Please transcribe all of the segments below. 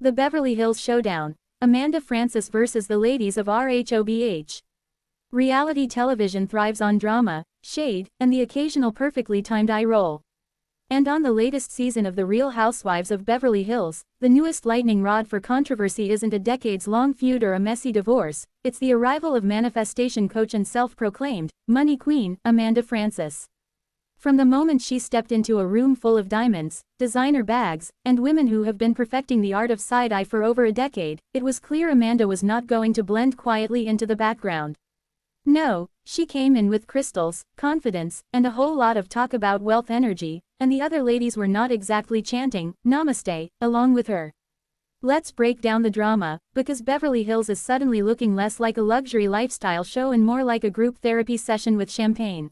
The Beverly Hills Showdown. Amanda Frances versus the ladies of RHOBH. Reality television thrives on drama, shade, and the occasional perfectly timed eye roll. And on the latest season of The Real Housewives of Beverly Hills, the newest lightning rod for controversy isn't a decades-long feud or a messy divorce, it's the arrival of manifestation coach and self-proclaimed money queen, Amanda Frances. From the moment she stepped into a room full of diamonds, designer bags, and women who have been perfecting the art of side-eye for over a decade, it was clear Amanda was not going to blend quietly into the background. No, she came in with crystals, confidence, and a whole lot of talk about wealth energy, and the other ladies were not exactly chanting "Namaste" along with her. Let's break down the drama, because Beverly Hills is suddenly looking less like a luxury lifestyle show and more like a group therapy session with champagne.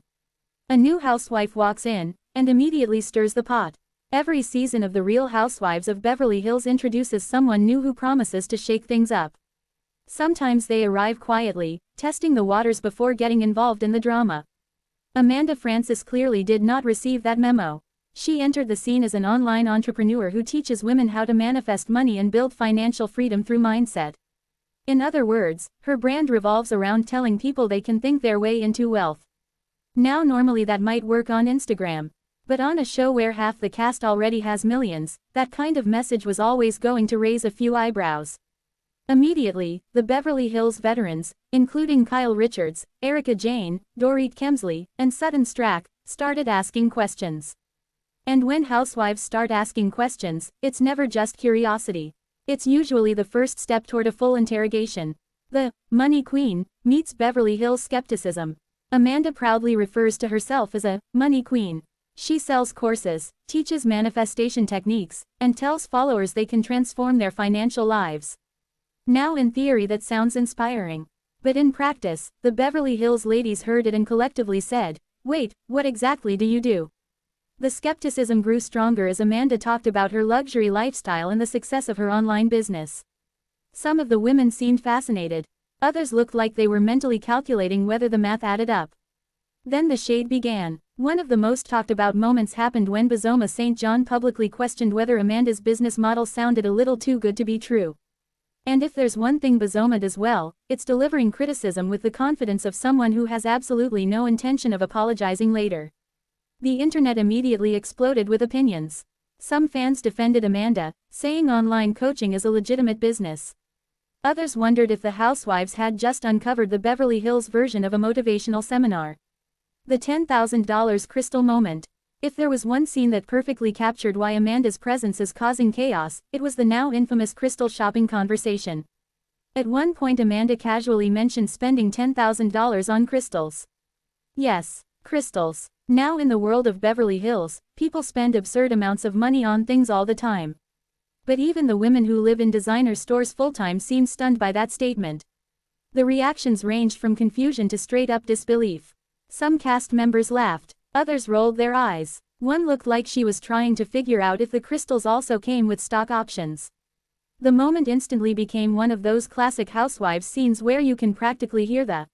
A new housewife walks in, and immediately stirs the pot. Every season of The Real Housewives of Beverly Hills introduces someone new who promises to shake things up. Sometimes they arrive quietly, testing the waters before getting involved in the drama. Amanda Frances clearly did not receive that memo. She entered the scene as an online entrepreneur who teaches women how to manifest money and build financial freedom through mindset. In other words, her brand revolves around telling people they can think their way into wealth. Now normally that might work on Instagram. But on a show where half the cast already has millions, that kind of message was always going to raise a few eyebrows. Immediately, the Beverly Hills veterans, including Kyle Richards, Erica Jane, Dorit Kemsley, and Sutton Stracke, started asking questions. And when housewives start asking questions, it's never just curiosity. It's usually the first step toward a full interrogation. The money queen meets Beverly Hills skepticism. Amanda proudly refers to herself as a money queen. She sells courses, teaches manifestation techniques, and tells followers they can transform their financial lives. Now in theory that sounds inspiring. But in practice, the Beverly Hills ladies heard it and collectively said, "Wait, what exactly do you do?" The skepticism grew stronger as Amanda talked about her luxury lifestyle and the success of her online business. Some of the women seemed fascinated. Others looked like they were mentally calculating whether the math added up. Then the shade began. One of the most talked about moments happened when Bozoma St. John publicly questioned whether Amanda's business model sounded a little too good to be true. And if there's one thing Bozoma does well, it's delivering criticism with the confidence of someone who has absolutely no intention of apologizing later. The internet immediately exploded with opinions. Some fans defended Amanda, saying online coaching is a legitimate business. Others wondered if the housewives had just uncovered the Beverly Hills version of a motivational seminar. The $10,000 crystal moment. If there was one scene that perfectly captured why Amanda's presence is causing chaos, it was the now infamous crystal shopping conversation. At one point Amanda casually mentioned spending $10,000 on crystals. Yes, crystals. Now in the world of Beverly Hills, people spend absurd amounts of money on things all the time. But even the women who live in designer stores full-time seem stunned by that statement. The reactions ranged from confusion to straight-up disbelief. Some cast members laughed, others rolled their eyes. One looked like she was trying to figure out if the crystals also came with stock options. The moment instantly became one of those classic housewives scenes where you can practically hear the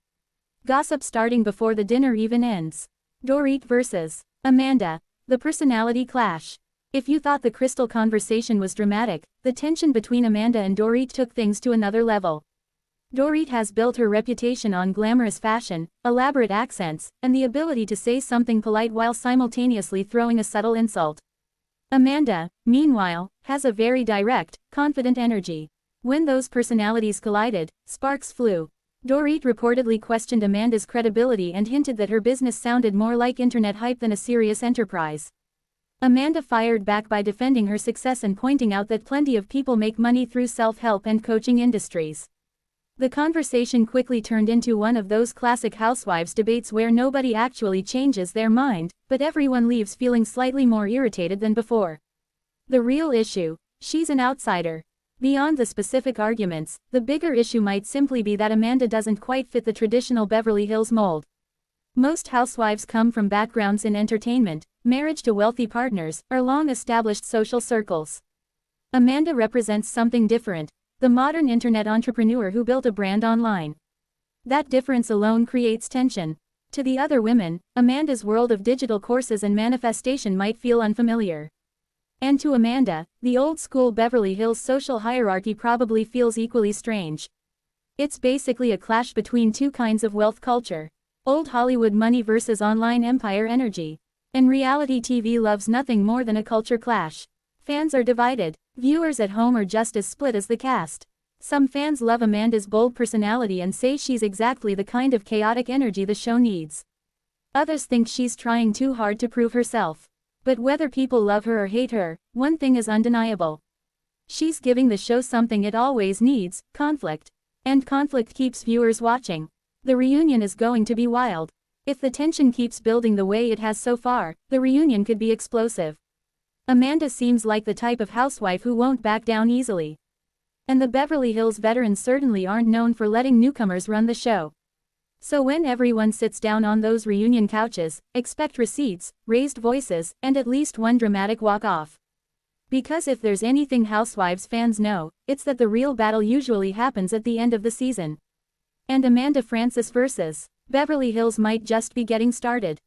gossip starting before the dinner even ends. Dorit versus Amanda. The personality clash. If you thought the crystal conversation was dramatic, the tension between Amanda and Dorit took things to another level. Dorit has built her reputation on glamorous fashion, elaborate accents, and the ability to say something polite while simultaneously throwing a subtle insult. Amanda, meanwhile, has a very direct, confident energy. When those personalities collided, sparks flew. Dorit reportedly questioned Amanda's credibility and hinted that her business sounded more like internet hype than a serious enterprise. Amanda fired back by defending her success and pointing out that plenty of people make money through self-help and coaching industries. The conversation quickly turned into one of those classic housewives debates where nobody actually changes their mind, but everyone leaves feeling slightly more irritated than before. The real issue: she's an outsider. Beyond the specific arguments, the bigger issue might simply be that Amanda doesn't quite fit the traditional Beverly Hills mold. Most housewives come from backgrounds in entertainment, marriage to wealthy partners, or long-established social circles. Amanda represents something different, the modern internet entrepreneur who built a brand online. That difference alone creates tension. To the other women, Amanda's world of digital courses and manifestation might feel unfamiliar. And to Amanda, the old-school Beverly Hills social hierarchy probably feels equally strange. It's basically a clash between two kinds of wealth culture. Old Hollywood money versus online empire energy. And reality TV loves nothing more than a culture clash. Fans are divided. Viewers at home are just as split as the cast. Some fans love Amanda's bold personality and say she's exactly the kind of chaotic energy the show needs. Others think she's trying too hard to prove herself. But whether people love her or hate her, one thing is undeniable. She's giving the show something it always needs: conflict. And conflict keeps viewers watching. The reunion is going to be wild. If the tension keeps building the way it has so far, the reunion could be explosive. Amanda seems like the type of housewife who won't back down easily. And the Beverly Hills veterans certainly aren't known for letting newcomers run the show. So when everyone sits down on those reunion couches, expect receipts, raised voices, and at least one dramatic walk-off. Because if there's anything Housewives fans know, it's that the real battle usually happens at the end of the season. And Amanda Frances versus Beverly Hills might just be getting started.